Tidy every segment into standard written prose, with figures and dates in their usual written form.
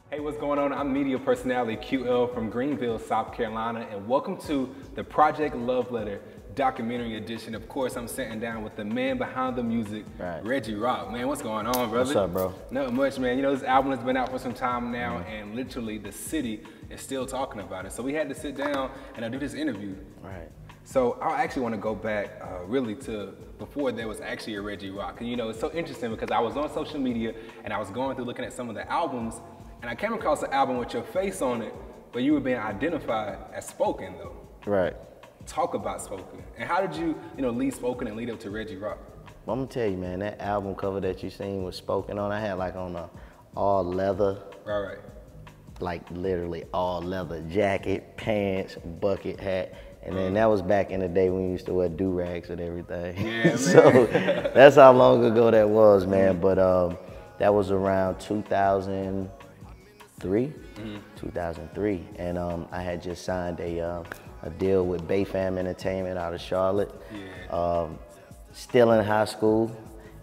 Hey, what's going on? I'm media personality QL from Greenville, South Carolina, and welcome to the Project Love Letter documentary edition. Of course, I'm sitting down with the man behind the music, Right. Reggie Rock. Man, what's going on, brother? What's up, bro? Not much, man. You know, this album has been out for some time now, and literally the city is still talking about it. So we had to sit down and do this interview. Right. So I actually want to go back really to before there was actually a Reggie Rock. And you know, it's so interesting because I was on social media and I was going through looking at some of the albums, and I came across an album with your face on it, but you were being identified as Spoken though. Right. Talk about Spoken. And how did you lead Spoken and lead up to Reggie Rock? Well, I'm gonna tell you, man, that album cover that you seen was Spoken on. I had like on a all leather, Right. like literally all leather jacket, pants, bucket hat. And then that was back in the day when we used to wear do-rags and everything. Yeah, man. So that's how long ago that was, man. But that was around 2003, 2003. And I had just signed a deal with Bayfam Entertainment out of Charlotte. Yeah. Still in high school.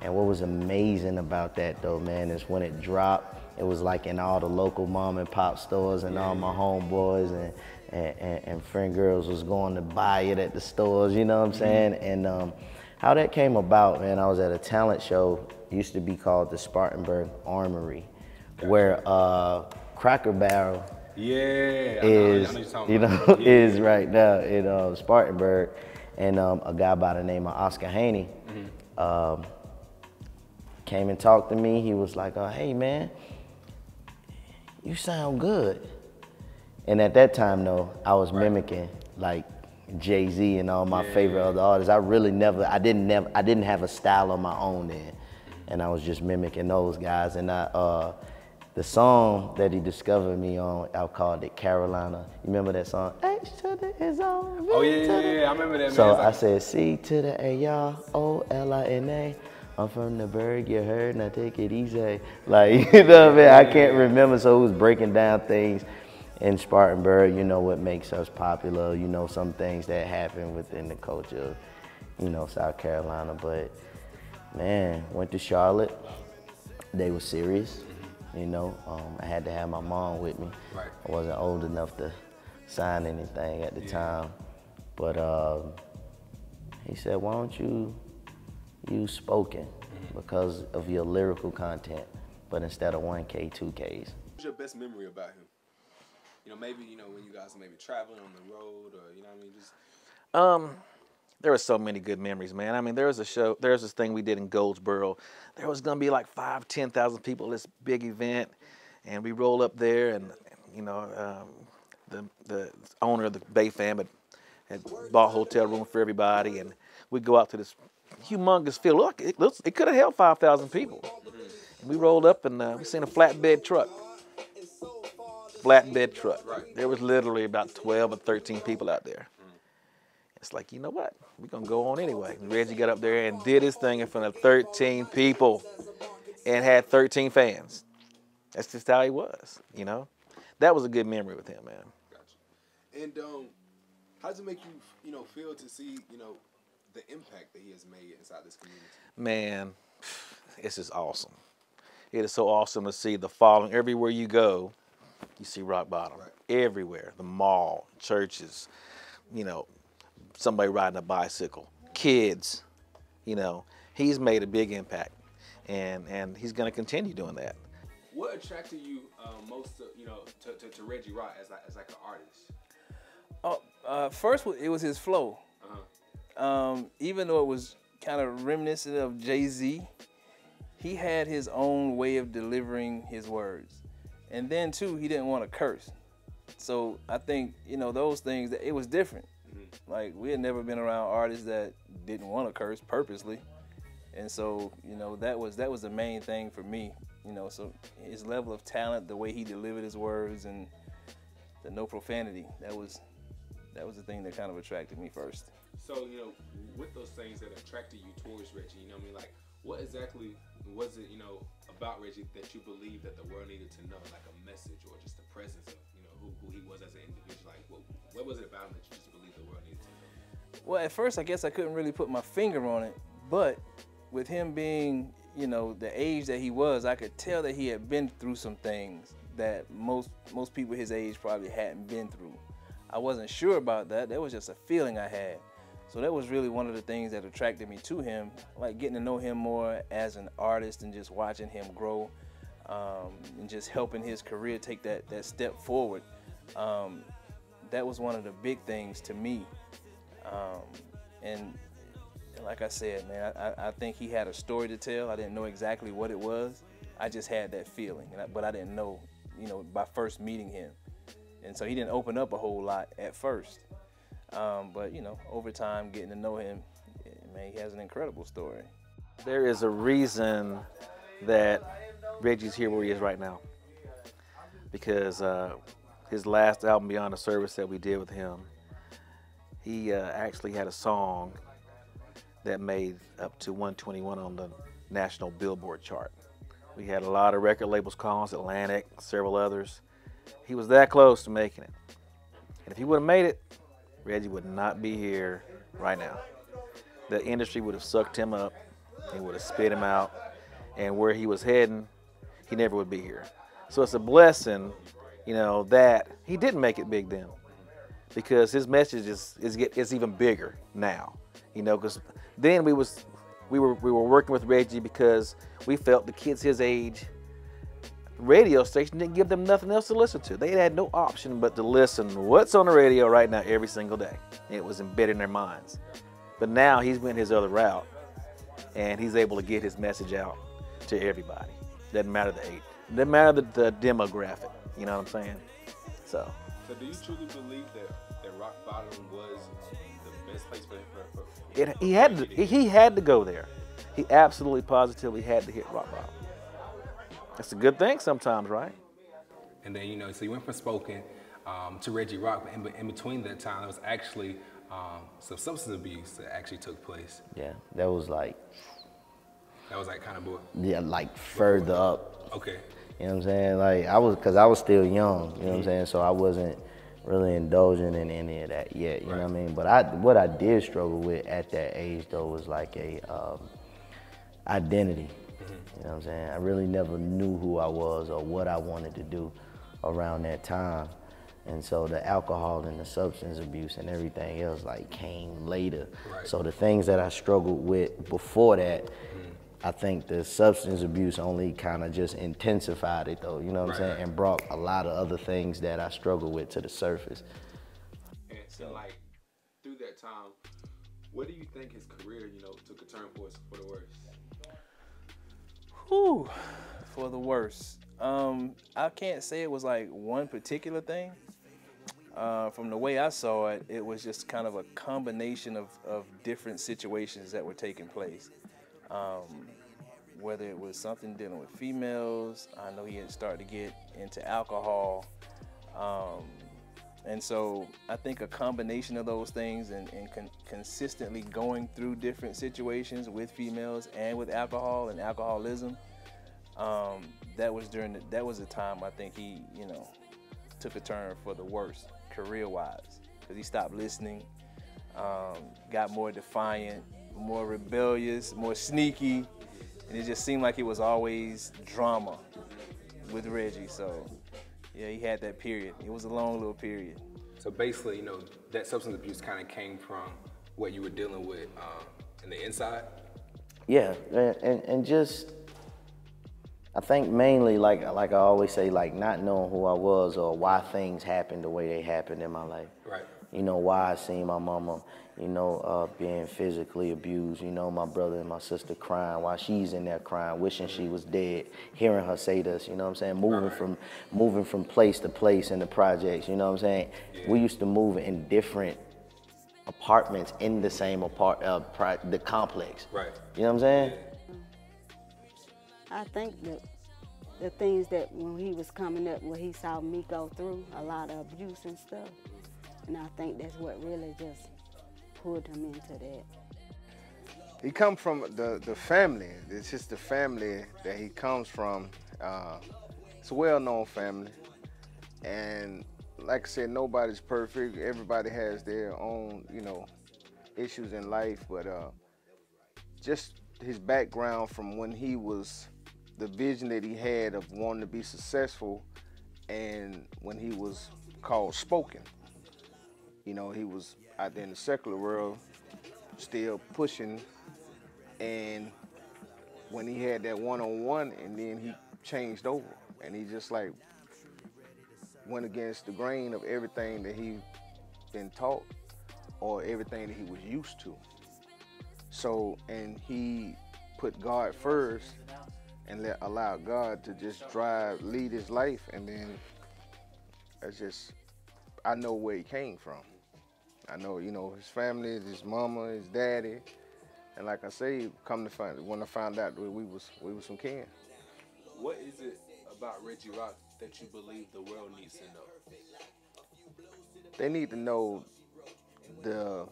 And what was amazing about that though, man, is when it dropped, it was like in all the local mom and pop stores, and all my homeboys and friend girls was going to buy it at the stores, you know what I'm saying? And how that came about, man, I was at a talent show, it used to be called the Spartanburg Armory, where Cracker Barrel is, is right now in Spartanburg. And a guy by the name of Oscar Haney came and talked to me. He was like, hey man, you sound good. And at that time though, I was mimicking like Jay-Z and all my favorite other artists. I didn't have a style of my own then. And I was just mimicking those guys. And the song that he discovered me on, I called it Carolina. You remember that song? H to the is on. Oh yeah, I remember that, man. So I said C to the A-R-O-L-I-N-A. I'm from the Berg, you heard, now take it easy. Like, you know what I mean? I can't remember, so it was breaking down things in Spartanburg, you know, what makes us popular, you know, some things that happen within the culture of, South Carolina. But, man, went to Charlotte. They were serious, I had to have my mom with me. Right. I wasn't old enough to sign anything at the time. But he said, why don't you use Spoken because of your lyrical content, but instead of 1K, 2Ks. What's your best memory about him? Maybe, when you guys are maybe traveling on the road or, just... There were so many good memories, man. I mean, there's this thing we did in Goldsboro. There was gonna be like 5,000, 10,000 people at this big event, and we rolled up there, and the owner of the Bayfam had bought a hotel room for everybody, and we go out to this humongous field. Look, it could have held 5,000 people. And we rolled up, and we seen a flatbed truck. Flatbed truck. Right. There was literally about 12 or 13 people out there. It's like, you know what? We're going to go on anyway. And Reggie got up there and did his thing in front of 13 people and had 13 fans. That's just how he was, That was a good memory with him, man. Gotcha. And how does it make you, feel to see, the impact that he has made inside this community? Man, it's just awesome. It is so awesome to see the following. Everywhere you go, you see Rock Bottom. Right. Everywhere. The mall, churches, somebody riding a bicycle, kids, he's made a big impact, and he's going to continue doing that. What attracted you most, to Reggie Rock as like an artist? First, it was his flow. Even though it was kind of reminiscent of Jay-Z, he had his own way of delivering his words. And then too, he didn't want to curse. So I think, those things, that it was different. Like, we had never been around artists that didn't want to curse purposely. And so, that was the main thing for me. So his level of talent, the way he delivered his words, and the no profanity, that was the thing that kind of attracted me first. So, with those things that attracted you towards Reggie, like, what exactly was it, about Reggie that you believe that the world needed to know, like a message or just the presence of, who he was as an individual? Like, what was it about him that you just believed the world needed to know? Well, at first, I guess I couldn't really put my finger on it, but with him being, the age that he was, I could tell that he had been through some things that most people his age probably hadn't been through. I wasn't sure about that. That was just a feeling I had. So that was really one of the things that attracted me to him, like getting to know him more as an artist and just watching him grow, and just helping his career take that step forward. That was one of the big things to me. And like I said, man, I think he had a story to tell. I didn't know exactly what it was. I just had that feeling, but I didn't know, by first meeting him. And so he didn't open up a whole lot at first. But, over time, getting to know him, man, he has an incredible story. There is a reason that Reggie's here where he is right now. Because his last album, Beyond the Service, that we did with him, he actually had a song that made up to 121 on the national Billboard chart. We had a lot of record labels calling us, Atlantic, several others. He was that close to making it. And if he would have made it, Reggie would not be here right now. The industry would have sucked him up. He would have spit him out. And where he was heading, he never would be here. So it's a blessing, that he didn't make it big then, because his message is even bigger now. Because then we were working with Reggie because we felt the kids his age, radio station didn't give them nothing else to listen to. They had no option but to listen to what's on the radio right now every single day. And it was embedded in their minds. But now he's went his other route, and he's able to get his message out to everybody. Doesn't matter the age. Doesn't matter the demographic. You know what I'm saying? So do you truly believe that rock bottom was the best place for him? He had to go there. He absolutely positively had to hit rock bottom. That's a good thing sometimes, right? And then, so you went from spoken to Reggie Rock, but in between that time, there was actually some substance abuse that actually took place. Yeah, that was like kind of more. Yeah, like further up. Okay. You know what I'm saying? Like because I was still young. You know what I'm saying? So I wasn't really indulging in any of that yet. You know what I mean? But what I did struggle with at that age though was like a identity. You know what I'm saying? I really never knew who I was or what I wanted to do around that time. And so the alcohol and the substance abuse and everything else came later. Right. So the things that I struggled with before that, I think the substance abuse only kind of just intensified it though, you know what I'm saying? And brought a lot of other things that I struggled with to the surface. And so through that time, what do you think his career, took a turn for the worse? Whew, for the worst. I can't say it was one particular thing. From the way I saw it, it was just kind of a combination of different situations that were taking place. Whether it was something dealing with females, I know he had started to get into alcohol. And so I think a combination of those things and consistently going through different situations with females and with alcohol and alcoholism, that was the time I think he, took a turn for the worse career-wise, because he stopped listening, got more defiant, more rebellious, more sneaky, and it just seemed like it was always drama with Reggie. So yeah, he had that period. It was a long little period. So basically, that substance abuse kind of came from what you were dealing with in the inside? Yeah, and just, I think mainly, like I always say, not knowing who I was or why things happened the way they happened in my life. Right. Why I seen my mama, being physically abused, my brother and my sister crying while she's in there crying, wishing she was dead, hearing her say this, you know what I'm saying? Moving from place to place in the projects, you know what I'm saying? Yeah. We used to move in different apartments in the same the complex. Right. You know what I'm saying? I think that the things that when he was coming up, where he saw me go through a lot of abuse and stuff, and I think that's what really just pulled him into that. He come from the family. It's just the family that he comes from. It's a well-known family, and like I said, nobody's perfect. Everybody has their own, issues in life, but just his background from when he was, the vision that he had of wanting to be successful and when he was called spoken, you know, he was out there in the secular world still pushing, and when he had that one-on-one, and then he changed over, and he just like went against the grain of everything that he been taught or everything that he was used to. So, and he put God first and allowed God to just lead his life, and then that's just, I know where he came from. I know, you know, his family, his mama, his daddy, and like I say, when I found out that we was from kin. What is it about Reggie Rock that you believe the world needs to know? They need to know the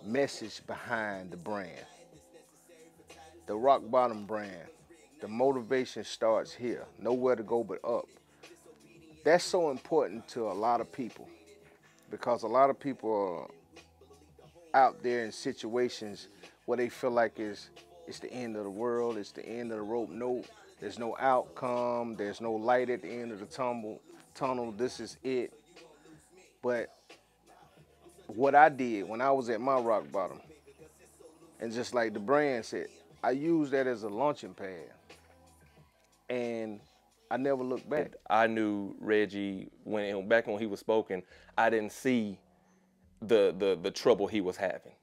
message behind the brand, the rock bottom brand. The motivation starts here, nowhere to go but up. That's so important to a lot of people, because a lot of people are out there in situations where they feel like it's the end of the world, it's the end of the rope. No, there's no outcome, there's no light at the end of the tunnel, this is it. But what I did when I was at my rock bottom, and just like the brand said, I used that as a launching pad, and I never looked back. I knew Reggie back when he was spoken. I didn't see the trouble he was having.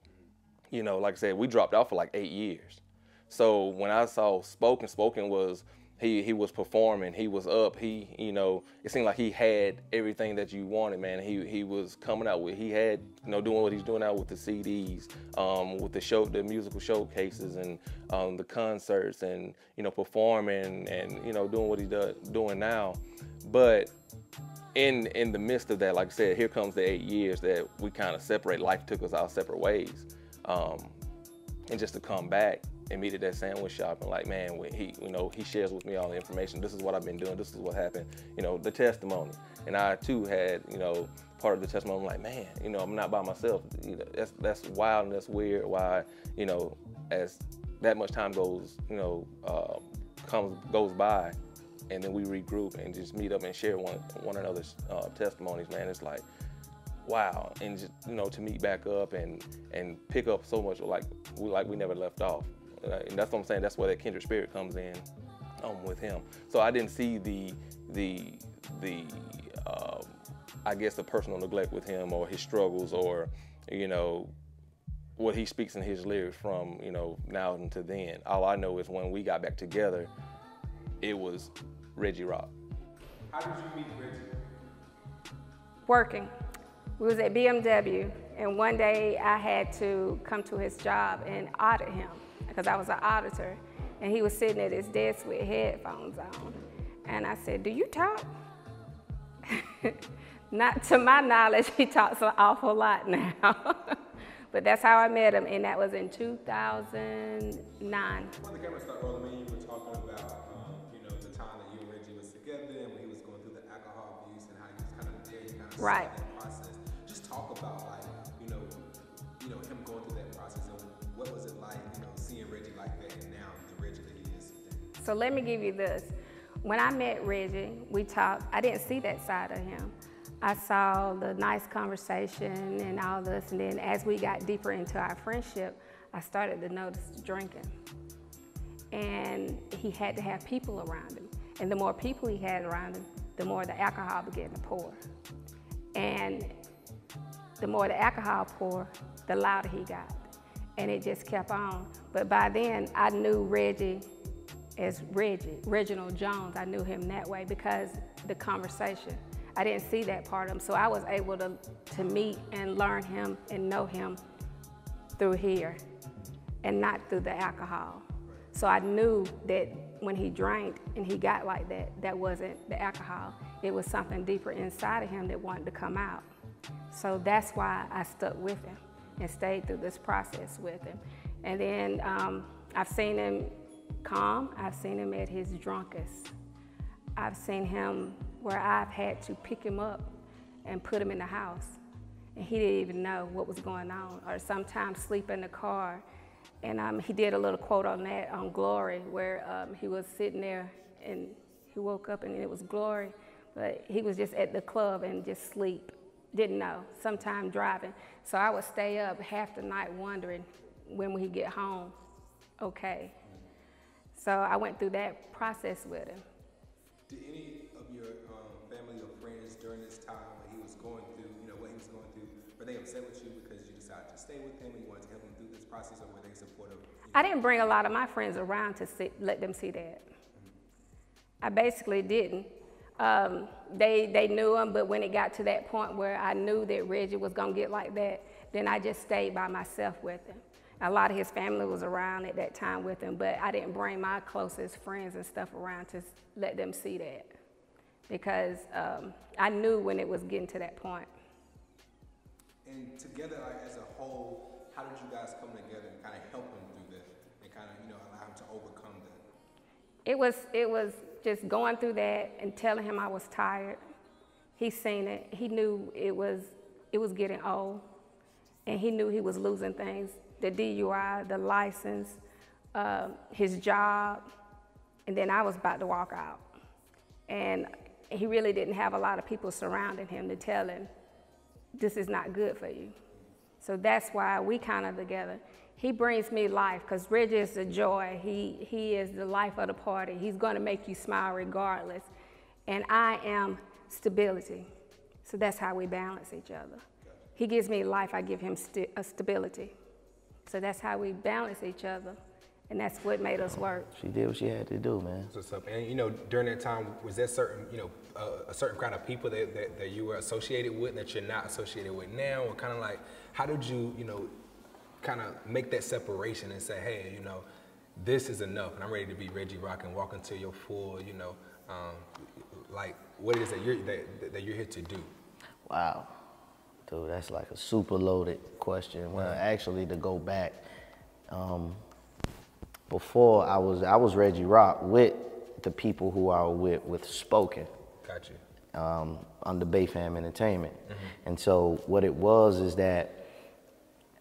You know, like I said, we dropped out for like 8 years. So when I saw spoken was he was performing, he was up, you know, it seemed like he had everything that you wanted, man. He was coming out with, he had, you know, doing what he's doing now with the CDs, with the musical showcases and the concerts, and, you know, performing and, you know, doing what he's doing now. But in the midst of that, like I said, here comes the 8 years that we kind of separate. Life took us our separate ways. And just to come back and meet at that sandwich shop, and like, man, when he shares with me all the information. This is what I've been doing. This is what happened. You know, the testimony. And I too had, you know, part of the testimony. I'm like, man, you know, I'm not by myself. You know, that's wild and that's weird. Why, you know, as that much time goes, you know, goes by, and then we regroup and just meet up and share one another's testimonies. Man, it's like, wow. And just, you know, to meet back up and pick up so much like we never left off. And that's what I'm saying. That's where that kindred spirit comes in with him. So I didn't see the I guess the personal neglect with him, or his struggles, or, you know, what he speaks in his lyrics from, you know, now until then. All I know is when we got back together, it was Reggie Rock. How did you meet Reggie? Working. We was at BMW, and one day I had to come to his job and audit him, because I was an auditor, and he was sitting at his desk with headphones on. And I said, "Do you talk?" Not to my knowledge, he talks an awful lot now. But that's how I met him, and that was in 2009. When the camera started rolling, man, you were talking about, you know, the time that you and Reggie was together, and when he was going through the alcohol abuse, and how he was kind of there, you kind of Right. saw that process. Just talk about, like, you know, him going through that process, and what was it like, you know, seeing Reggie like that, and now the Reggie that he is today. So let me give you this. When I met Reggie, we talked. I didn't see that side of him. I saw the nice conversation and all this, and then as we got deeper into our friendship, I started to notice the drinking. And he had to have people around him. And the more people he had around him, the more the alcohol began to pour. And the more the alcohol poured, the louder he got. And it just kept on. But by then, I knew Reggie as Reginald Jones. I knew him that way because the conversation. I didn't see that part of him, so I was able to meet and learn him and know him through here and not through the alcohol. So I knew that when he drank and he got like that, that wasn't the alcohol. It was something deeper inside of him that wanted to come out. So that's why I stuck with him and stayed through this process with him. And then I've seen him calm. I've seen him at his drunkest. I've seen him where I've had to pick him up and put him in the house, and he didn't even know what was going on, or sometimes sleep in the car. And he did a little quote on that, on Glory, where he was sitting there and he woke up and it was Glory, But he was just at the club and just sleep. Didn't know, sometime driving. So I would stay up half the night wondering when will he get home, okay. So I went through that process with him. Did any of your family or friends during this time when he was going through, what he was going through, were they upset with you because you decided to stay with him and you wanted to help him through this process, or were they supportive? I didn't bring a lot of my friends around to let them see that. I basically didn't. They knew him, but when it got to that point where I knew that Reggie was gonna get like that, then I just stayed by myself with him. A lot of his family was around at that time with him, but I didn't bring my closest friends and stuff around to let them see that, because I knew when it was getting to that point. And together, like, as a whole, how did you guys come together and kind of help him through that and kind of, allow him to overcome that? It was just going through that and telling him I was tired. He seen it. He knew it was getting old, and he knew he was losing things. The DUI, the license, his job, and then I was about to walk out. And he really didn't have a lot of people surrounding him to tell him, this is not good for you. So that's why we kind of together. He brings me life, because Reggie is the joy. He is the life of the party. He's gonna make you smile regardless. And I am stability. So that's how we balance each other. He gives me life, I give him a stability. So that's how we balance each other, and that's what made us work. She did what she had to do, man. That's what's up. And during that time, was there certain, a certain kind of people that you were associated with that you're not associated with now, or kind of like, how did you, kind of make that separation and say, hey, this is enough, and I'm ready to be Reggie Rock and walk into your full, like what it is that you're here to do? Wow. Dude, that's like a super loaded question. Well, actually, to go back, before I was Reggie Rock with the people who I was with Spoken. Got you. Under Bayfam Entertainment. And so what it was is that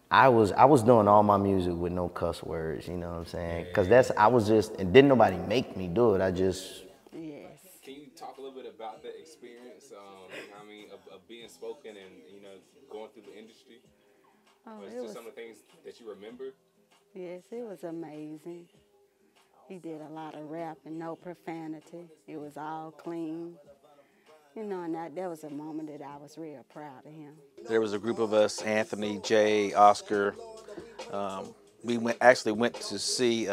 I was doing all my music with no cuss words, you know what I'm saying? Because I was just, and didn't nobody make me do it. I just. Yes. Can you talk a little bit about that experience? Of being Spoken and going through the industry? Oh, Was just some of the things that you remember? Yes, it was amazing. He did a lot of rap and no profanity. It was all clean. And that was a moment that I was real proud of him. There was a group of us, Anthony, Jay, Oscar. We actually went to see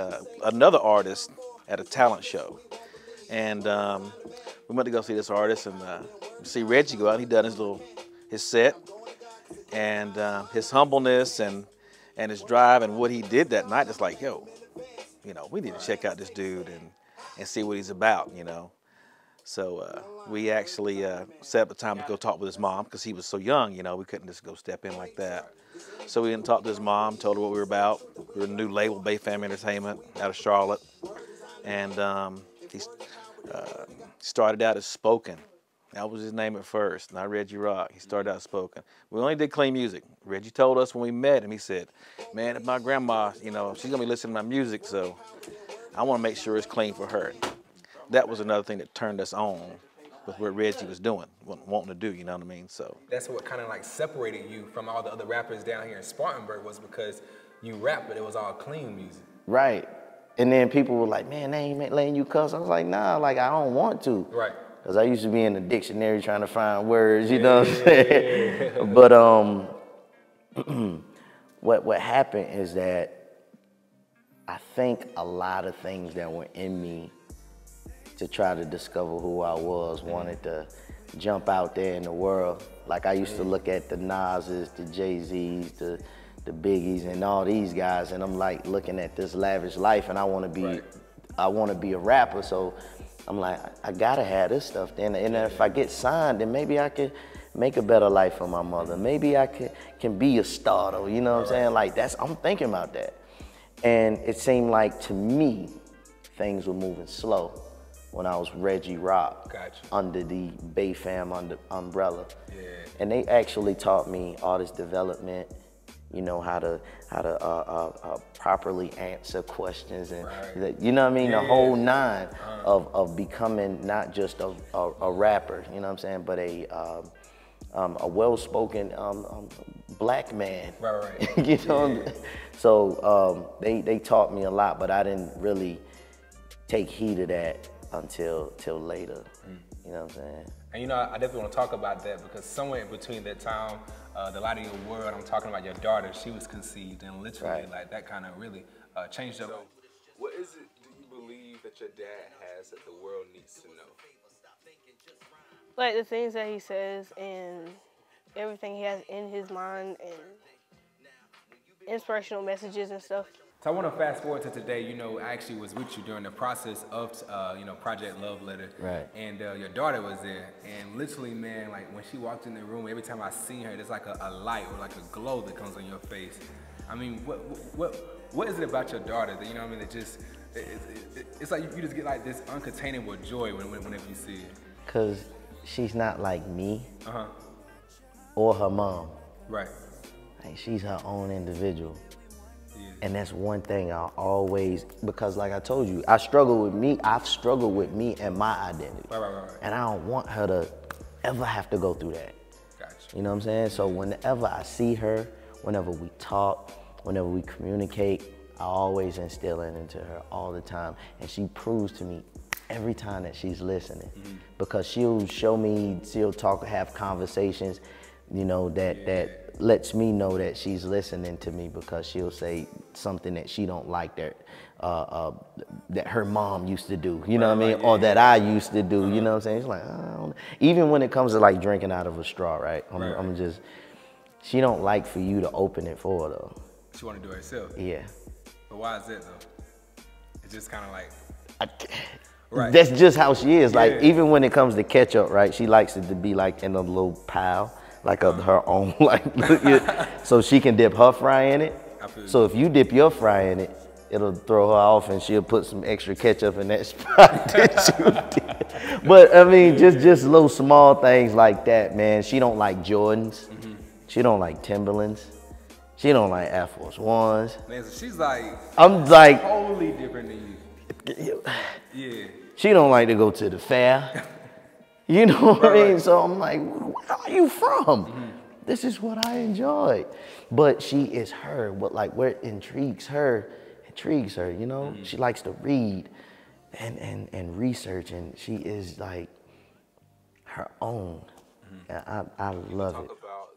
another artist at a talent show. And we went to go see this artist and see Reggie go out. He done his set, and his humbleness and his drive and what he did that night. It's like, yo, we need to check out this dude and see what he's about, So we actually set up a time to go talk with his mom, because he was so young, we couldn't just go step in like that. So we went and talked to his mom, told her what we were about. We were a new label, Bayfam Entertainment, out of Charlotte. And he started out as Spoken. That was his name at first, not Reggie Rock. He started out Spoken. We only did clean music. Reggie told us when we met him, he said, man, if my grandma, she's gonna be listening to my music, so I wanna make sure it's clean for her. That was another thing that turned us on with what Reggie was doing, wanting to do, you know what I mean? So that's what kind of like separated you from all the other rappers down here in Spartanburg, was because you rap, but it was all clean music. Right. And then people were like, man, they ain't letting you cuss. I was like, nah, like I don't want to. Right. Because I used to be in the dictionary trying to find words, you know what I'm saying? But what happened is that I think a lot of things that were in me to try to discover who I was wanted to jump out there in the world. Like I used to look at the Nas's, the Jay-Z's, the Biggies, and all these guys, and I'm like looking at this lavish life, and I want to be a rapper. So I'm like, I gotta have this stuff then, and if I get signed, then maybe I could make a better life for my mother. Maybe I can be a star, though. You know what I'm saying? Like I'm thinking about that, and it seemed like to me things were moving slow when I was Reggie Rock under the Bayfam umbrella. Yeah. And they actually taught me artist development you know, how to properly answer questions, and you know what I mean, the whole nine of becoming not just a rapper, you know what I'm saying, but a well-spoken black man. You know, so they taught me a lot, but I didn't really take heed of that until later. You know what I'm saying? And you know, I definitely want to talk about that, because somewhere in between that time, the light of your world, I'm talking about your daughter, she was conceived, and literally like that kind of really changed up. So, what is it do you believe that your dad has that the world needs to know? Like the things that he says and everything he has in his mind and inspirational messages and stuff. So I want to fast forward to today. You know, I actually was with you during the process of, you know, Project Love Letter. And your daughter was there. And literally, man, like when she walked in the room, every time I see her, there's like a light or like a glow that comes on your face. I mean, what is it about your daughter that, you know what I mean, that just, it's like you just get like this uncontainable joy whenever you see it? Because she's not like me or her mom. Right. Like, she's her own individual. And that's one thing I always, because like I told you, I've struggled with me and my identity. Right. And I don't want her to ever have to go through that. Gotcha. You know what I'm saying? So whenever I see her, whenever we talk, whenever we communicate, I always instill it into her all the time. And she proves to me every time that she's listening. Because she'll show me, she'll talk, have conversations, you know, that lets me know that she's listening to me, because she'll say something that she don't like that her mom used to do, you know what I mean? Or that I used to do, you know what I'm saying? It's like, I don't, even when it comes to like drinking out of a straw, right? I'm just, she don't like for you to open it for her though. She want to do it herself? Yeah. But why is that though? It's just kind of like, that's just how she is. Like, even when it comes to ketchup, right? She likes it to be like in a little pile, like of her own, like, so she can dip her fry in it. So if you dip your fry in it, it'll throw her off, and she'll put some extra ketchup in that spot that you did. But I mean, just little small things like that, man. She don't like Jordans. She don't like Timberlands. She don't like Air Force Ones. Man, so she's like, I'm like totally different than you. Yeah. She don't like to go to the fair. You know what I mean? So I'm like, where are you from? This is what I enjoy. But she is her. What like what intrigues her, you know? She likes to read and research, and she is like her own. And I love it. Talk about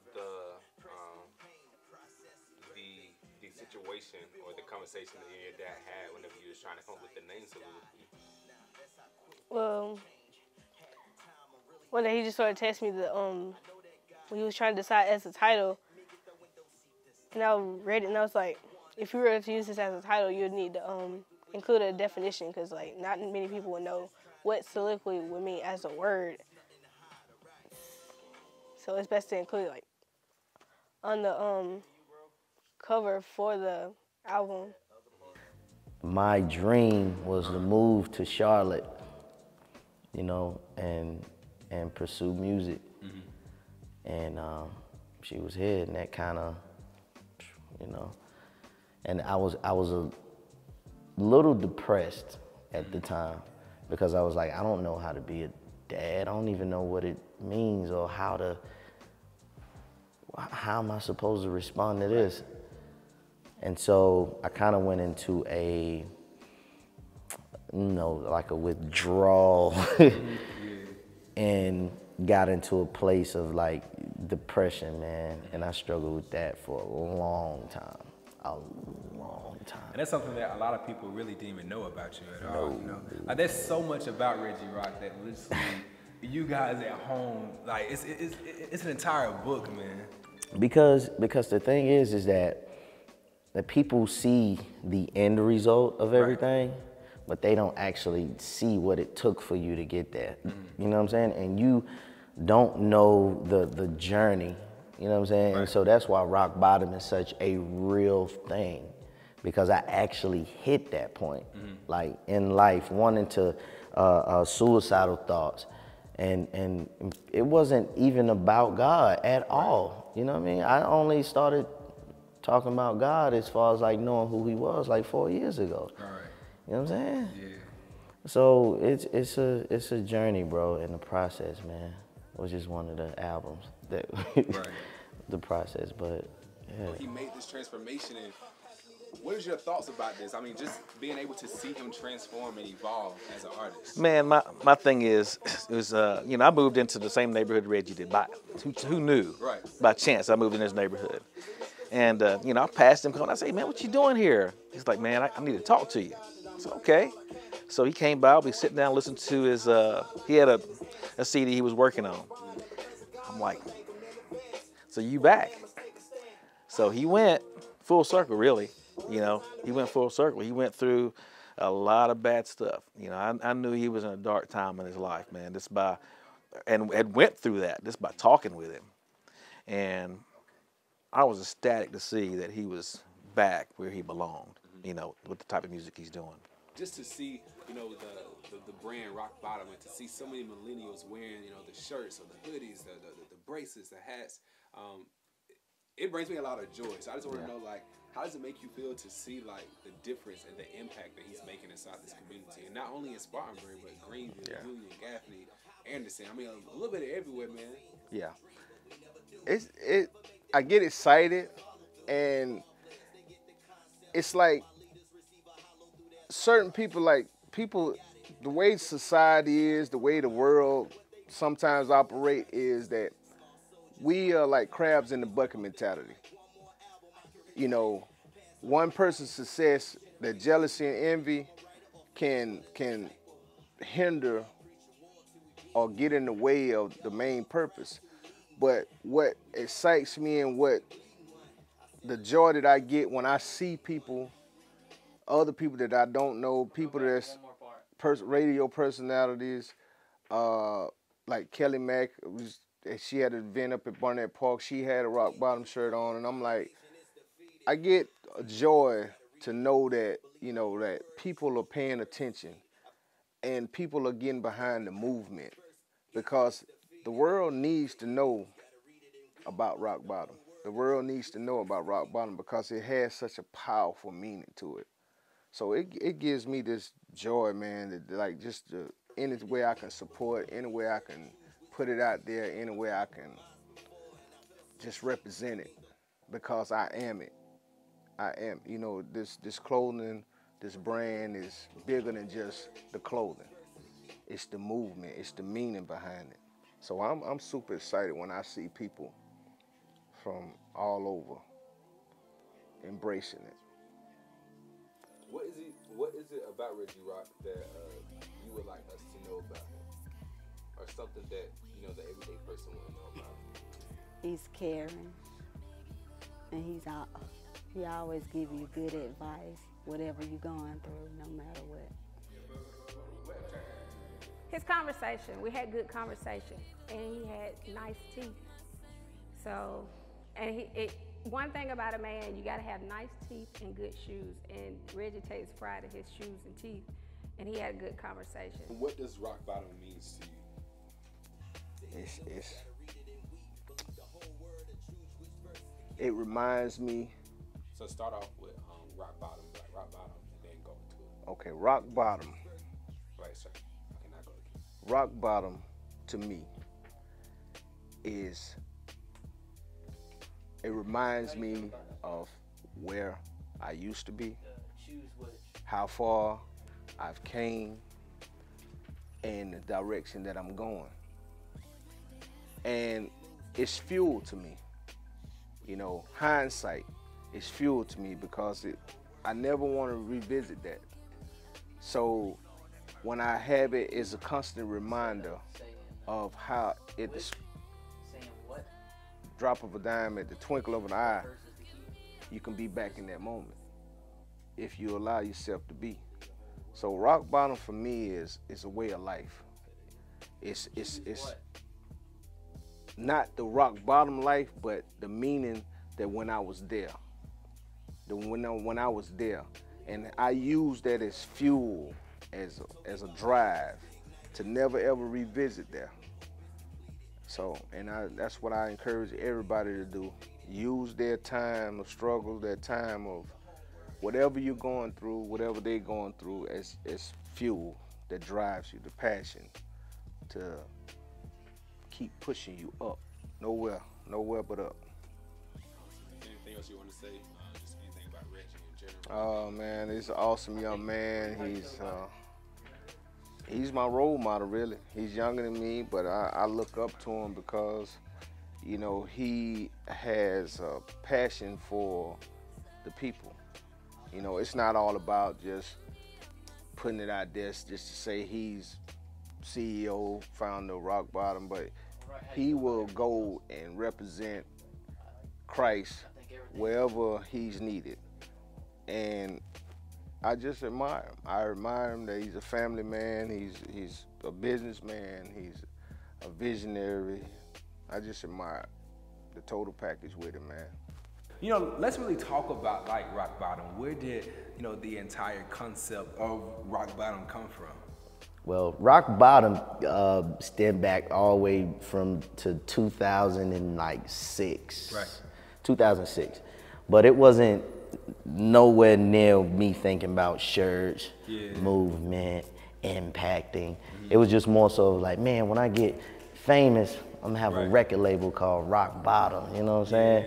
the situation or the conversation that you and your dad had whenever you was trying to come up with the name solution. Well, one day he just sort of texted me when he was trying to decide as a title, and I read it and I was like, if you were to use this as a title, you'd need to include a definition, because like not many people would know what soliloquy would mean as a word. So it's best to include like on the cover for the album. My dream was to move to Charlotte, you know, and pursue music. And she was here, and that kind of, you know, and I was a little depressed at the time, because I was like, I don't know how to be a dad. I don't even know what it means or how am I supposed to respond to this? And so I kind of went into a, you know, like a withdrawal and got into a place of like depression, man. And I struggled with that for a long time. And that's something that a lot of people really didn't even know about you at all. You know, like there's so much about Reggie Rock that literally you guys at home, like it's an entire book, man. Because the thing is that people see the end result of everything, but they don't actually see what it took for you to get there. You know what I'm saying? And you don't know the journey. You know what I'm saying? And so that's why rock bottom is such a real thing, because I actually hit that point, like in life, wanting to suicidal thoughts, and it wasn't even about God at all. You know what I mean? I only started talking about God as far as like knowing who he was like 4 years ago. All right. You know what I'm saying? Yeah. So it's a journey, bro, in the process, man. It was just one of the albums that Right. the process, but yeah. He made this transformation, and what is your thoughts about this? I mean, just being able to see him transform and evolve as an artist. Man, my thing is, it was, you know, I moved into the same neighborhood Reggie did. Who knew? Right. By chance, I moved in this neighborhood. And, you know, I passed him, I say, man, what you doing here? He's like, man, I need to talk to you. I said, okay. So he came by, we sit down, listened to his, he had a CD he was working on. I'm like, so you back? So he went full circle, really. You know, he went full circle. He went through a lot of bad stuff. You know, I knew he was in a dark time in his life, man. And went through that just by talking with him. And I was ecstatic to see that he was back where he belonged, you know, with the type of music he's doing. Just to see, you know, the brand Rock Bottom, and to see so many millennials wearing, you know, the shirts or the hoodies, the bracelets, the hats, it brings me a lot of joy. So I just want to know, like, how does it make you feel to see, like, the difference and the impact that he's making inside this community? And not only in Spartanburg, but Greenville, Union, Gaffney, Anderson. I mean, a little bit of everywhere, man. Yeah. I get excited, and it's like certain people, the way society is, the way the world sometimes operate is that we are like crabs in the bucket mentality. You know, one person's success, that jealousy and envy can hinder or get in the way of the main purpose. But what excites me and what the joy that I get when I see people, other people that I don't know, people that's radio personalities, like Kelly Mack, she had an event up at Barnett Park. She had a Rock Bottom shirt on, and I'm like, I get a joy to know that, you know, that people are paying attention and people are getting behind the movement, because the world needs to know about Rock Bottom. The world needs to know about Rock Bottom because it has such a powerful meaning to it. So it gives me this joy, man, that, like, just any way I can support, any way I can put it out there, any way I can just represent it, because I am it. I am. You know, this clothing, this brand is bigger than just the clothing. It's the movement. It's the meaning behind it. So I'm super excited when I see people from all over embracing it. What is it about Reggie Rock that you would like us to know about him, or something that, you know, the everyday person would know about him? He's caring, and he always give you good advice, whatever you're going through, no matter what. His conversation, we had good conversation, and he had nice teeth. So, and one thing about a man, you gotta have nice teeth and good shoes, and Reggie takes pride in his shoes and teeth, and he had a good conversation. What does Rock Bottom mean to you? It reminds me. So start off with Rock Bottom, like Rock Bottom, and then go into it. Okay, Rock Bottom. Right, sir. Okay, now go again. Rock Bottom, to me, it reminds me of where I used to be, how far I've came, and the direction that I'm going. And it's fuel to me. You know, hindsight is fuel to me, because I never want to revisit that. So when I have it, it's a constant reminder of how at the drop of a dime, at the twinkle of an eye, you can be back in that moment if you allow yourself to be. So Rock Bottom for me is a way of life. It's not the rock bottom life, but the meaning that when I was there, when I was there, and I use that as fuel, as a drive to never ever revisit there. So, and that's what I encourage everybody to do. use their time of struggle, their time of whatever you're going through, whatever they're going through, as fuel that drives you, the passion to keep pushing you up. Nowhere but up. Anything else you want to say? Just anything about Reggie in general? Oh man, he's an awesome young man. He's my role model, really. He's younger than me, but I look up to him because, you know, he has a passion for the people. You know, it's not all about just putting it out there just to say he's CEO, founder of Rock Bottom, but he will go and represent Christ wherever he's needed. And I just admire him. I admire him that he's a family man, he's a businessman, he's a visionary. I just admire the total package with him, man. You know, let's really talk about like Rock Bottom. Where did, you know, the entire concept of Rock Bottom come from? Well, Rock Bottom stemmed back all the way to 2006. Right. 2006. But it wasn't nowhere near me thinking about shirts, movement, impacting. It was just more so like, man, when I get famous, I'm gonna have a record label called Rock Bottom, you know what I'm saying?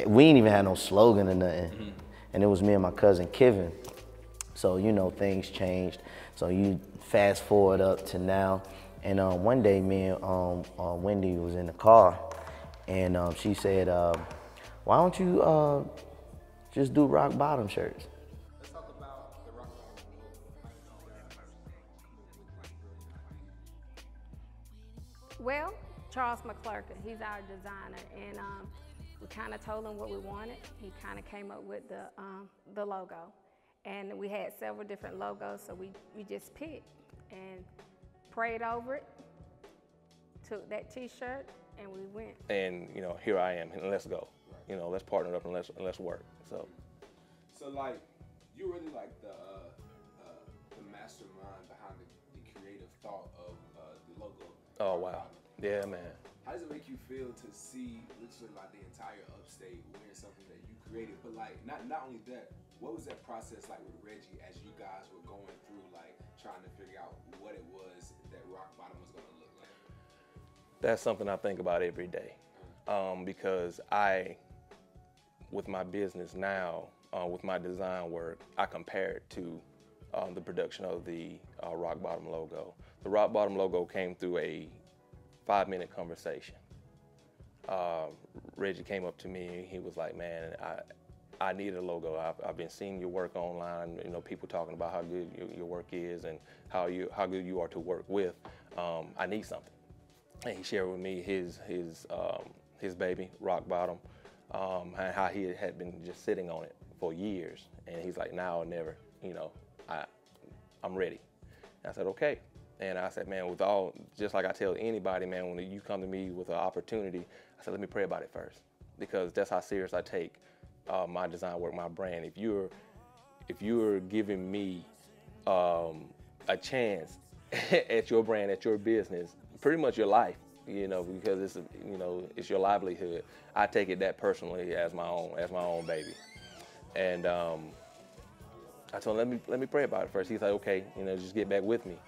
We ain't even had no slogan or nothing. And it was me and my cousin Kevin. So, you know, things changed. So you fast forward up to now. And one day me and Wendy was in the car and she said, why don't you just do Rock Bottom shirts? Let's talk about the Rock Bottom logo. Well, Charles McClurkin, he's our designer, and we kind of told him what we wanted. He kind of came up with the logo, and we had several different logos, so we just picked and prayed over it, took that T-shirt, and we went. And you know, here I am, and let's go. You know, let's partner up and let's work. So like, you really like the mastermind behind the creative thought of the logo. Oh wow, yeah, man. How does it make you feel to see literally like the entire upstate wearing something that you created? But like, not only that, what was that process like with Reggie as you guys were going through, like trying to figure out what it was that Rock Bottom was gonna look like? That's something I think about every day, because with my business now, with my design work, I compare it to the production of the Rock Bottom logo. The Rock Bottom logo came through a 5-minute conversation. Reggie came up to me, he was like, man, I need a logo. I've been seeing your work online, you know, people talking about how good your work is and how good you are to work with. I need something. And he shared with me his baby, Rock Bottom, and how he had been just sitting on it for years. And he's like, now or never, you know, I'm ready. And I said, okay. And I said, man, just like I tell anybody, man, when you come to me with an opportunity, I said, let me pray about it first, because that's how serious I take my design work, my brand. If you're giving me a chance at your brand, at your business, pretty much your life, you know, because it's your livelihood. I take it that personally as my own baby. And I told him, let me pray about it first. He's like, okay, you know, just get back with me.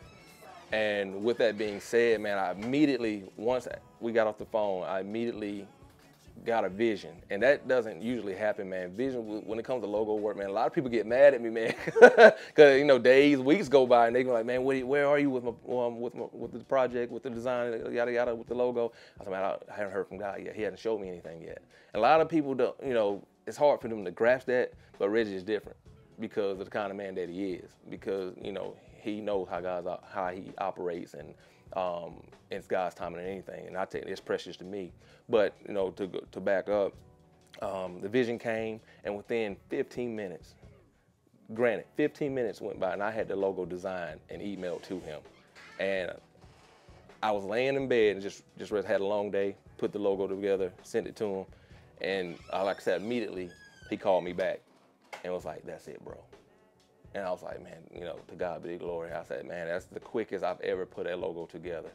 And with that being said, man, I immediately, once we got off the phone, I immediately got a vision. And that doesn't usually happen, man. Vision, when it comes to logo work, man, a lot of people get mad at me, man. Because, you know, days, weeks go by, and they go like, man, where are you with the project, with the design, yada, yada, with the logo? I said, man, I haven't heard from God yet. He hasn't showed me anything yet. And a lot of people don't, you know, it's hard for them to grasp that, but Reggie is different because of the kind of man that he is. Because, you know, he knows how he operates, and it's God's timing and anything, and I take it's precious to me. But you know, to back up, the vision came, and within 15 minutes, granted, 15 minutes went by, and I had the logo designed and emailed to him. And I was laying in bed and just had a long day, put the logo together, sent it to him, and like I said, immediately he called me back and was like, "That's it, bro." And I was like, man, you know, to God be the glory. I said, man, that's the quickest I've ever put that logo together.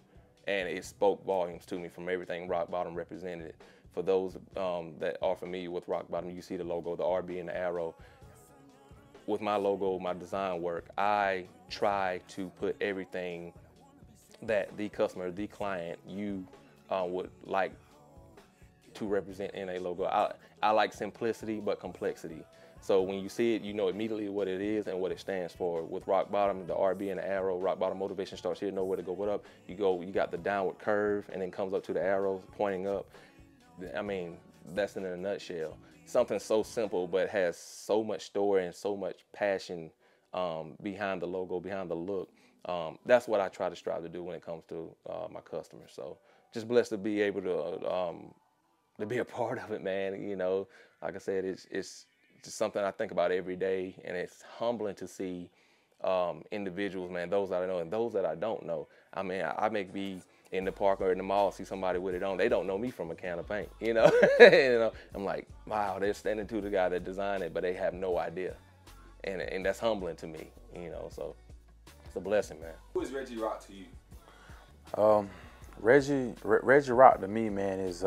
And it spoke volumes to me from everything Rock Bottom represented, for those that are familiar with Rock Bottom, you see the logo, the RB and the arrow. With my logo, my design work, I try to put everything that the customer, the client, you would like to represent in a logo. I like simplicity but complexity. So when you see it, you know immediately what it is and what it stands for. With Rock Bottom, the RB and the arrow, Rock Bottom motivation starts here, know where to go, what up. You got the downward curve and then comes up to the arrows pointing up. I mean, that's in a nutshell. Something so simple but has so much story and so much passion behind the logo, behind the look. That's what I try to strive to do when it comes to my customers. So just blessed to be able to be a part of it, man. You know, like I said, it's just something I think about every day, and it's humbling to see individuals, man, those that I know and those that I don't know. I mean, I may be in the park or in the mall, see somebody with it on. They don't know me from a can of paint, you know. You know, I'm like, wow, they're standing to the guy that designed it, but they have no idea, and that's humbling to me, you know. So it's a blessing, man. Who is Reggie Rock to you? Reggie Rock to me, man, is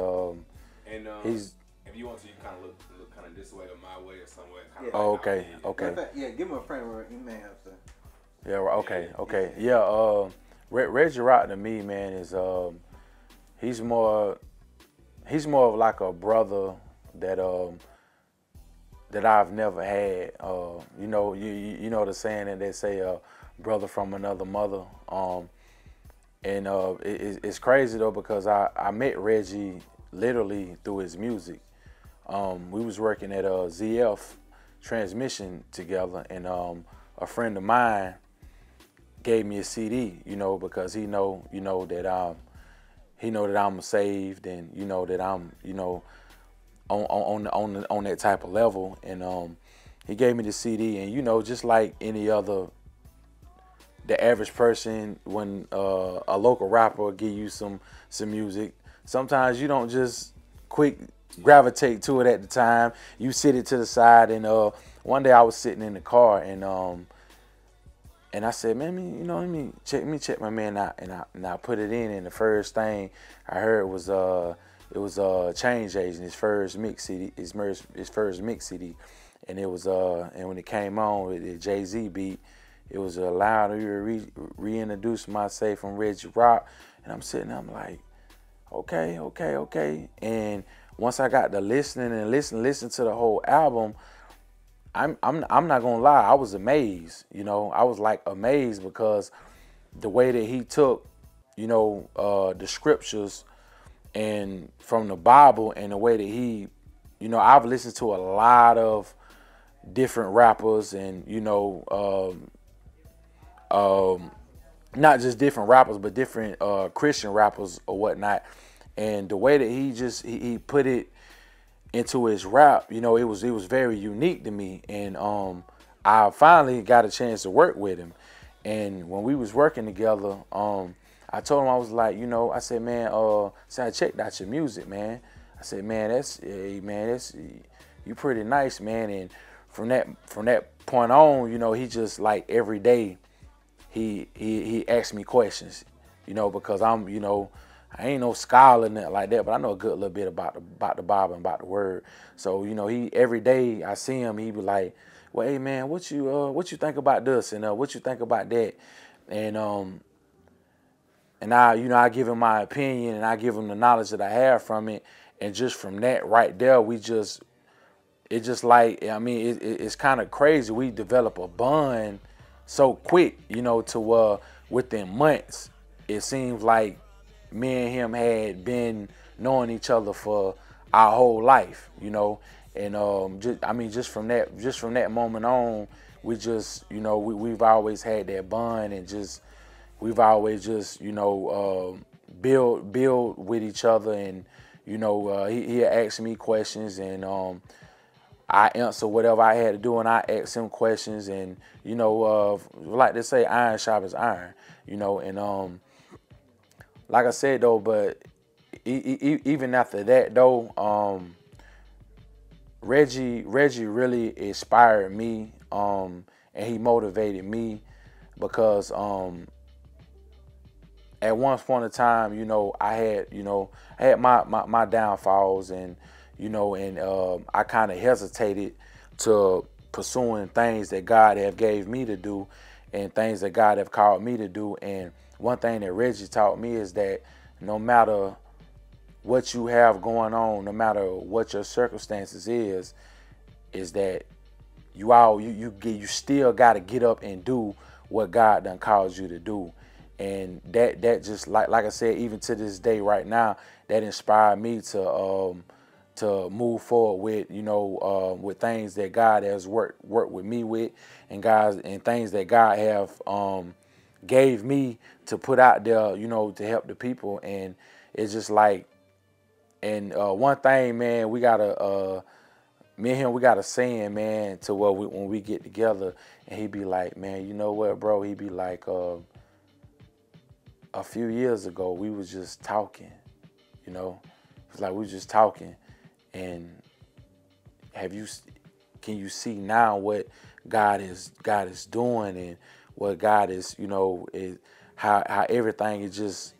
he's. If you want to, you kind of look kind of this way or my way or somewhere. Yeah. Oh, okay, okay. Yeah, give him a framework. You may have to. Yeah, okay. Yeah, Reggie Rock to me, man, is he's more of like a brother that I've never had. You know, you know the saying that they say, brother from another mother. And it's crazy though, because I met Reggie literally through his music. We was working at ZF Transmission together, and a friend of mine gave me a CD, you know, because he know that I'm saved, and you know that I'm, you know, on that type of level, and he gave me the CD, and you know, just like any other, the average person, when a local rapper give you some music, sometimes you don't just quick gravitate to it at the time. You sit it to the side, and one day I was sitting in the car, and I said, man, let me check my man out, and I put it in, and the first thing I heard was Change Agent, his first mix CD, his first mix CD, and it was and when it came on with the Jay-Z beat, it was allowed to reintroduce myself from Reggie Rock, and I'm sitting there, I'm like, okay, and once I got to listening and listen to the whole album, I'm not gonna lie, I was amazed. You know, I was like amazed, because the way that he took, you know, the scriptures and from the Bible, and the way that he, you know, I've listened to a lot of different rappers, and you know, not just different rappers, but different Christian rappers or whatnot. And the way that he put it into his rap, you know, it was very unique to me. And I finally got a chance to work with him. And when we was working together, I told him, I was like, you know, I said, man, I checked out your music, man. I said, man, that's you pretty nice, man. And from that point on, you know, he just like every day he asked me questions, you know, because I'm, you know, I ain't no scholar and that like that, but I know a good little bit about the Bible and about the Word. So, you know, every day I see him, he be like, well, hey man, what you think about this, and what you think about that, and I, you know, I give him my opinion, and I give him the knowledge that I have from it, and just from that right there, it's kind of crazy. We develop a bond so quick, you know, to within months, it seems like me and him had been knowing each other for our whole life, you know. And just from that moment on, we just, you know, we've always had that bond, and we've always just, you know, build with each other. And you know, he asked me questions, and I answer whatever I had to do, and I ask him questions. And you know, like they say, iron sharpens iron, you know. And like I said though, but even after that though, Reggie really inspired me, and he motivated me, because at one point in time, you know, I had my downfalls, and I kind of hesitated to pursuing things that God have gave me to do and things that God have called me to do. And one thing that Reggie taught me is that no matter what you have going on, no matter what your circumstances is that you still got to get up and do what God done called you to do. And that just like I said, even to this day right now, that inspired me to move forward with with things that God has worked with me with, and things that God have gave me to put out there, to help the people. And it's just like, and one thing, man, me and him, we got a saying, man, to where when we get together, and he be like, man, you know what, bro? He be like, a few years ago, we was just talking, It's like we was just talking, and can you see now what God is doing, and what God is, is how everything is just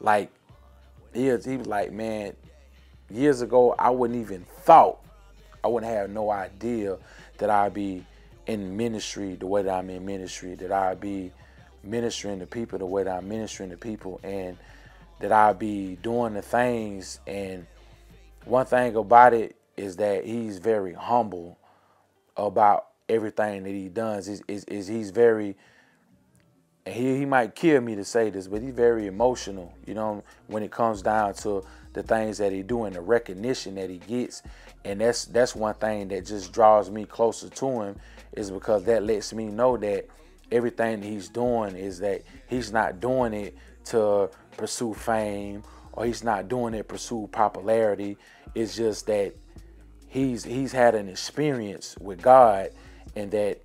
like, he was like, man, years ago, I wouldn't have no idea that I'd be in ministry the way that I'm in ministry, that I'd be ministering to people the way that I'm ministering to people, and that I'd be doing the things. And one thing about it is that he's very humble about everything that he does. He's very, and he might kill me to say this, but he's very emotional, when it comes down to the things that he do and the recognition that he gets. And that's one thing that just draws me closer to him, is because that lets me know that everything that he's doing is that he's not doing it to pursue fame, or he's not doing it to pursue popularity. It's just that he's had an experience with God, and that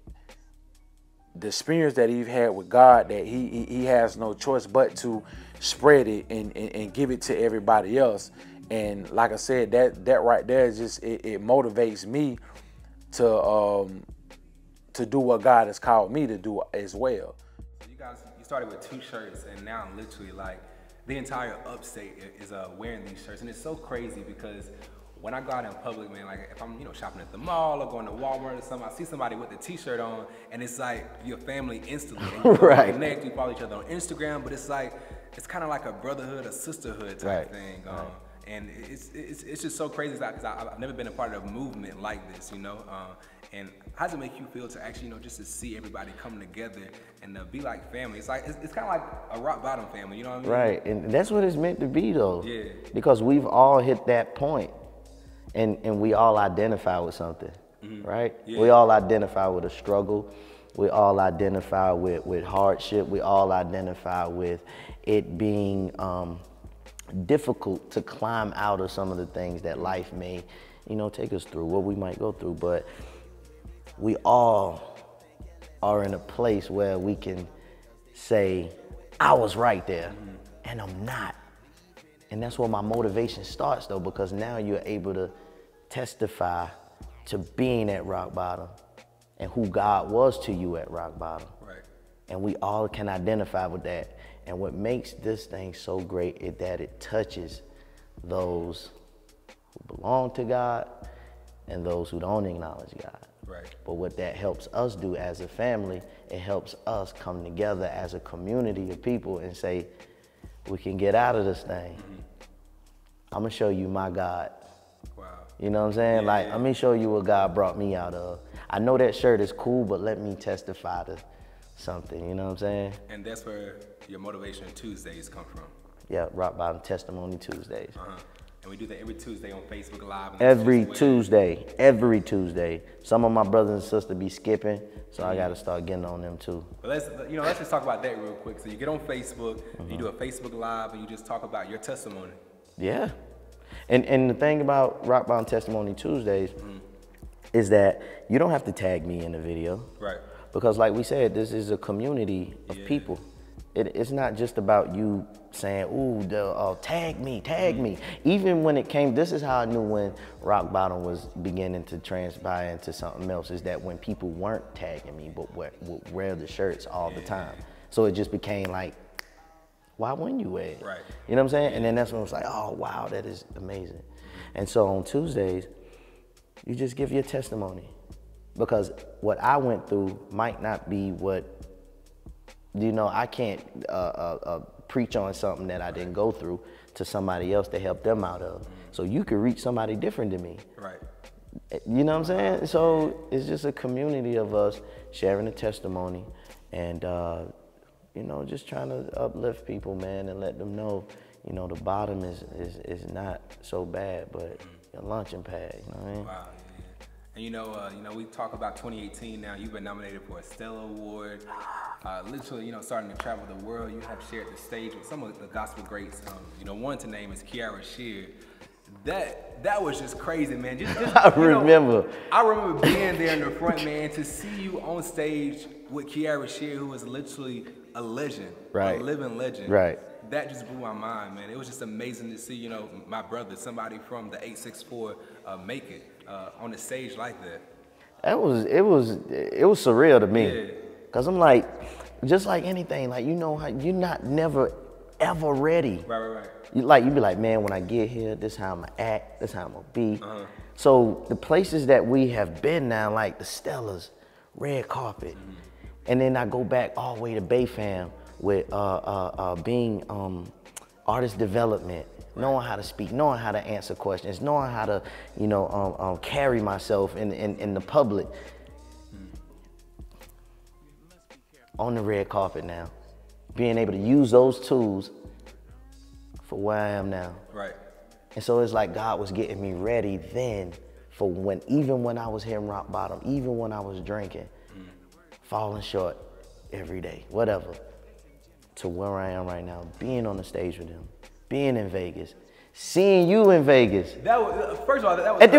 the experience that he's had with God, that he has no choice but to spread it and give it to everybody else. And like I said, that right there is just, it motivates me to do what God has called me to do as well. So you started with 2 shirts, and now literally like the entire upstate is wearing these shirts. And it's so crazy because when I go out in public, man, like if I'm shopping at the mall or going to Walmart or something, I see somebody with a t-shirt on, and it's like your family instantly. And you right. Connect, you follow each other on Instagram, but it's like, it's kind of like a brotherhood, a sisterhood type thing. Right. And it's just so crazy because I've never been a part of a movement like this, And how does it make you feel to actually, just to see everybody come together and be like family? It's like it's kind of like a rock bottom family, you know what I mean? Right, and that's what it's meant to be, though. Yeah. Because we've all hit that point, and we all identify with something, right? Yeah. We all identify with a struggle. We all identify with hardship. We all identify with it being difficult to climb out of some of the things that life may, take us through, what we might go through. But we all are in a place where we can say, I was right there, and I'm not. And that's where my motivation starts, though, because now you're able to testify to being at rock bottom and who God was to you at rock bottom. Right. And we all can identify with that. And what makes this thing so great is that it touches those who belong to God and those who don't acknowledge God. Right. But what that helps us do as a family, it helps us come together as a community of people and say, we can get out of this thing. I'm gonna show you my God. Wow. You know what I'm saying? Yeah, Let me show you what God brought me out of. I know that shirt is cool, but let me testify to something, you know what I'm saying? And that's where your Motivation Tuesdays come from. Yeah, Rock Bottom Testimony Tuesdays. And we do that every Tuesday on Facebook Live. Every Tuesday. Some of my brothers and sisters be skipping, so I gotta start getting on them too. But let's just talk about that real quick. So you get on Facebook, you do a Facebook Live, and you just talk about your testimony. Yeah. And the thing about Rock Bottom Testimony Tuesdays is that you don't have to tag me in the video. Right. Because like we said, this is a community of people. It's not just about you saying, ooh, tag me. Even when it came, this is how I knew when Rock Bottom was beginning to transpire into something else, is that when people weren't tagging me, but would wear the shirts all the time. So it just became like why wouldn't you wear it? Right. You know what I'm saying? And then that's when it was like, oh, wow, that is amazing. And so on Tuesdays, you just give your testimony. Because what I went through might not be what, I can't preach on something that I didn't go through to somebody else to help them out of. So you could reach somebody different than me. Right. You know what I'm saying? So it's just a community of us sharing a testimony and, just trying to uplift people, man, and let them know, the bottom is not so bad, but a launching pad, you know what I mean? Wow, yeah. And we talk about 2018 now. You've been nominated for a Stella Award. Literally, starting to travel the world. You have shared the stage with some of the gospel greats. One to name is Kiara Sheard. That was just crazy, man. I remember. I remember being there in the front, man, to see you on stage with Kiara Sheard, who is literally a legend, right. A living legend. Right. That just blew my mind, man. It was just amazing to see, my brother, somebody from the 864, make it on the stage like that. It was surreal to me. Yeah. Cause I'm like, just like anything, like how you're not never ever ready. Right. You be like, man, when I get here, this how I'm gonna act, this how I'm gonna be. So the places that we have been now, like the Stellas, red carpet, and then I go back all the way to Bay Fam with being artist development, knowing how to speak, knowing how to answer questions, knowing how to carry myself in the public. On the red carpet now, being able to use those tools for where I am now. Right. And so it's like God was getting me ready then for even when I was hitting rock bottom, even when I was drinking, falling short every day, whatever, to where I am right now, being on the stage with him, being in Vegas, seeing you in Vegas. That was, first of all, that was and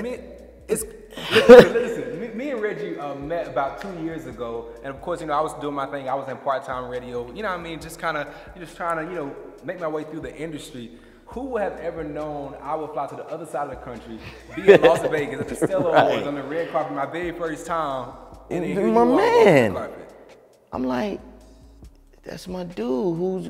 crazy. Listen, me and Reggie met about 2 years ago, and of course, I was doing my thing. I was in part-time radio. You know what I mean? Just kind of, trying to, make my way through the industry. Who would have ever known I would fly to the other side of the country, be in Las Vegas at the Stella Awards on the red carpet, my very first time, and then here my you are man. on the carpet. I'm like, that's my dude who's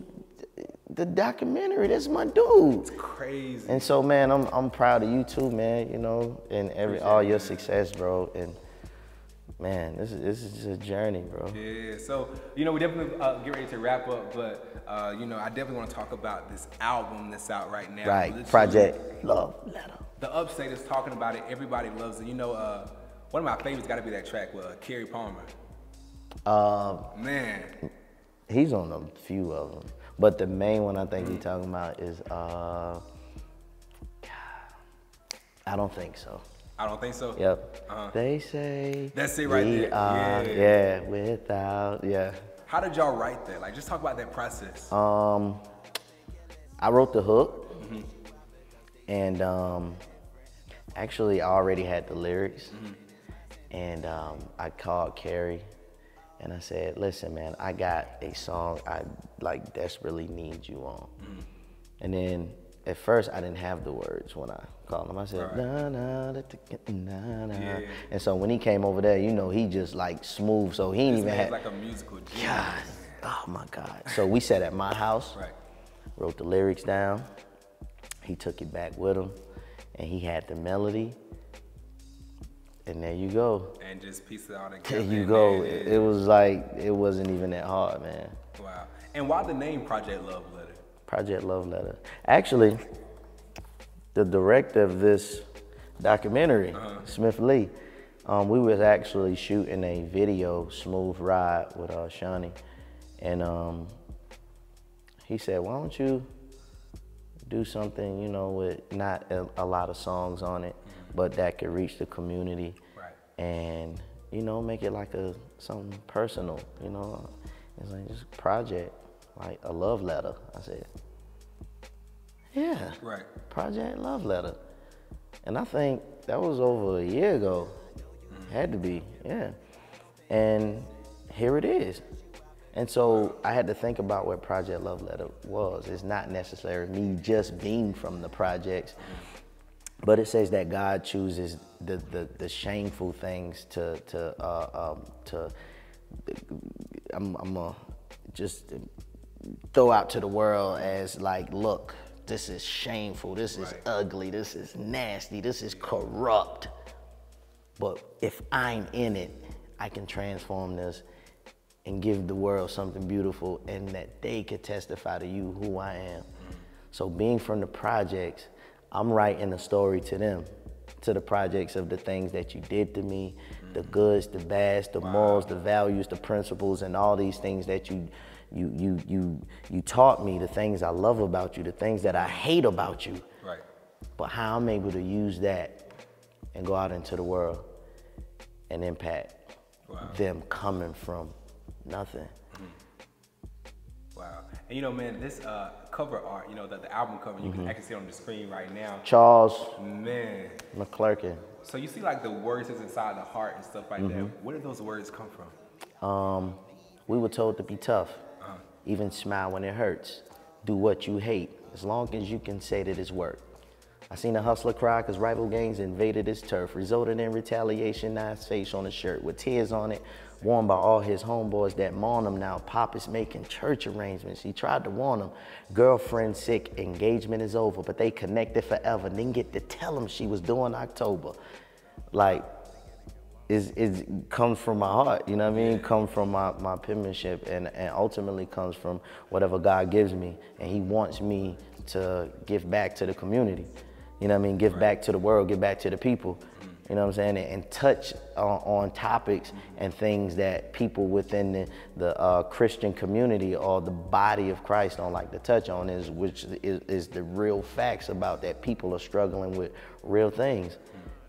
the documentary, that's my dude. It's crazy. And so, man, I'm proud of you too, man, and all your success, bro. And man, this is just a journey, bro. Yeah, so, we definitely get ready to wrap up, but, I definitely want to talk about this album that's out right now. Right, Literally, Project Love Letter. The Upstate is talking about it. Everybody loves it. One of my favorites got to be that track with Kerry Palmer. Man. He's on a few of them. But the main one I think he's talking about is, I don't think so. I don't think so? Yep. They say that's it right there. Yeah, without, yeah. How did y'all write that? Like, just talk about that process. I wrote the hook, and actually I already had the lyrics, and I called Kerry, and I said, listen, man, I got a song I desperately need you on. And then at first I didn't have the words when I called him. I said, na, na, da, da, na, na. Yeah. And so when he came over there, he just smooth, so he didn't even have. like a musical genius. God, oh my God. So we sat at my house, wrote the lyrics down. He took it back with him, and he had the melody. And there you go. And just piece it all together. There you go. It was like, it wasn't even that hard, man. Wow. And why the name Project Love Letter? Project Love Letter. Actually, the director of this documentary, Smithalee, we was actually shooting a video, Smooth Ride, with Shawnee. And he said, why don't you do something, with not a lot of songs on it, but that could reach the community, and make it like something personal, It's like just a project, like a love letter. I said, yeah, Project Love Letter, and I think that was over a year ago. Had to be, yeah. And here it is. And so I had to think about what Project Love Letter was. It's not necessarily me just being from the projects, but it says that God chooses the shameful things to throw out to the world as like, look, this is shameful, this is ugly, this is nasty, this is corrupt. But if I'm in it, I can transform this and give the world something beautiful, and that they could testify to you who I am. So being from the projects, I'm writing a story to them, to the projects of the things that you did to me, the goods, the bads, the morals, the values, the principles, and all these things that you taught me, the things I love about you, the things that I hate about you. Right. But how I'm able to use that and go out into the world and impact them coming from nothing. Wow. And you know, man, this cover art, you know, the album cover, you can actually see it on the screen right now. Charles McClurkin. So you see like the words that's inside the heart and stuff like that. Where did those words come from? We were told to be tough, even smile when it hurts, do what you hate, as long as you can say that it's work. I seen a hustler cry because rival gangs invaded his turf, resulted in retaliation, now his face on a shirt with tears on it, worn by all his homeboys that mourn him now. Pop is making church arrangements. He tried to warn him, girlfriend sick, engagement is over, but they connected forever. Didn't get to tell him she was doing October. Like, it comes from my heart, you know what I mean? Comes from my penmanship, and ultimately comes from whatever God gives me. And he wants me to give back to the community. You know what I mean? Give back to the world, give back to the people. You know what I'm saying? And touch on topics and things that people within the Christian community or the body of Christ don't like to touch on, which is the real facts about that people are struggling with real things,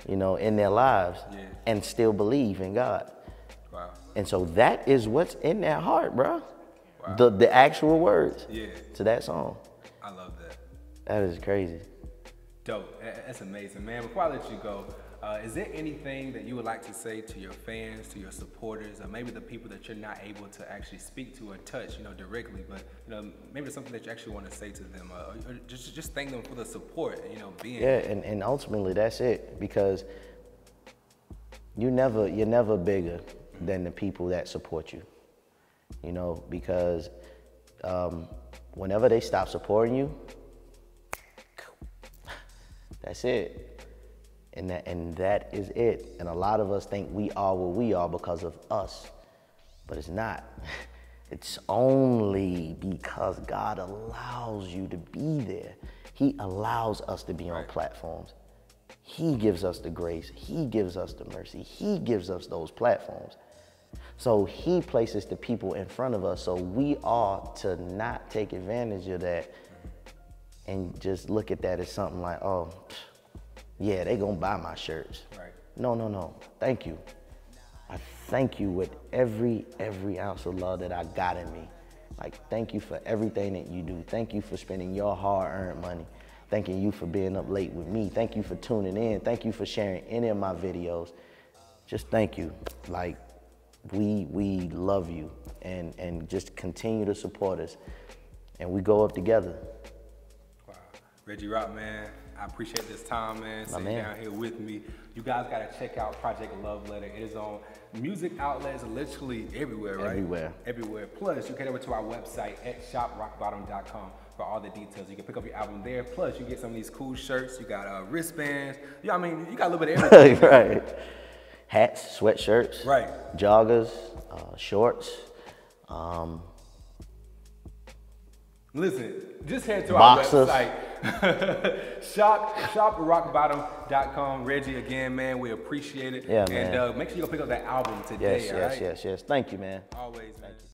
you know, in their lives and still believe in God. Wow. And so that is what's in their heart, bro. Wow. The actual words to that song. I love that. That is crazy. Dope. That's amazing, man. Before I let you go, is there anything that you would like to say to your fans, to your supporters, or maybe the people that you're not able to actually speak to or touch, you know, directly, but you know, maybe there's something that you actually want to say to them, or just thank them for the support, you know, being. Yeah, and ultimately that's it, because you're never bigger than the people that support you, you know, because whenever they stop supporting you, that's it. And that is it. And a lot of us think we are what we are because of us, but it's not. It's only because God allows you to be there. He allows us to be on platforms. He gives us the grace. He gives us the mercy. He gives us those platforms. So he places the people in front of us. So we ought to not take advantage of that and just look at that as something like, oh, yeah, they gonna buy my shirts. Right. No, thank you. I thank you with every ounce of love that I got in me. Like, thank you for everything that you do. Thank you for spending your hard-earned money. Thanking you for being up late with me. Thank you for tuning in. Thank you for sharing any of my videos. Just thank you. Like, we love you, and just continue to support us, and we go up together. Wow. Reggie Rock, man, I appreciate this time, man, sitting down here with me. You guys got to check out Project Love Letter. It is on music outlets literally everywhere, right? Everywhere. Plus, you can head over to our website at shoprockbottom.com for all the details. You can pick up your album there. Plus, you get some of these cool shirts. You got wristbands. Yeah, I mean, you got a little bit of everything. Right. Hats, sweatshirts. Right. Joggers, shorts. Listen, just head to Boxers. our website, shoprockbottom.com. Reggie, again, man, we appreciate it. Yeah, man. And make sure you go pick up that album today, all right? Yes. Thank you, man. Always.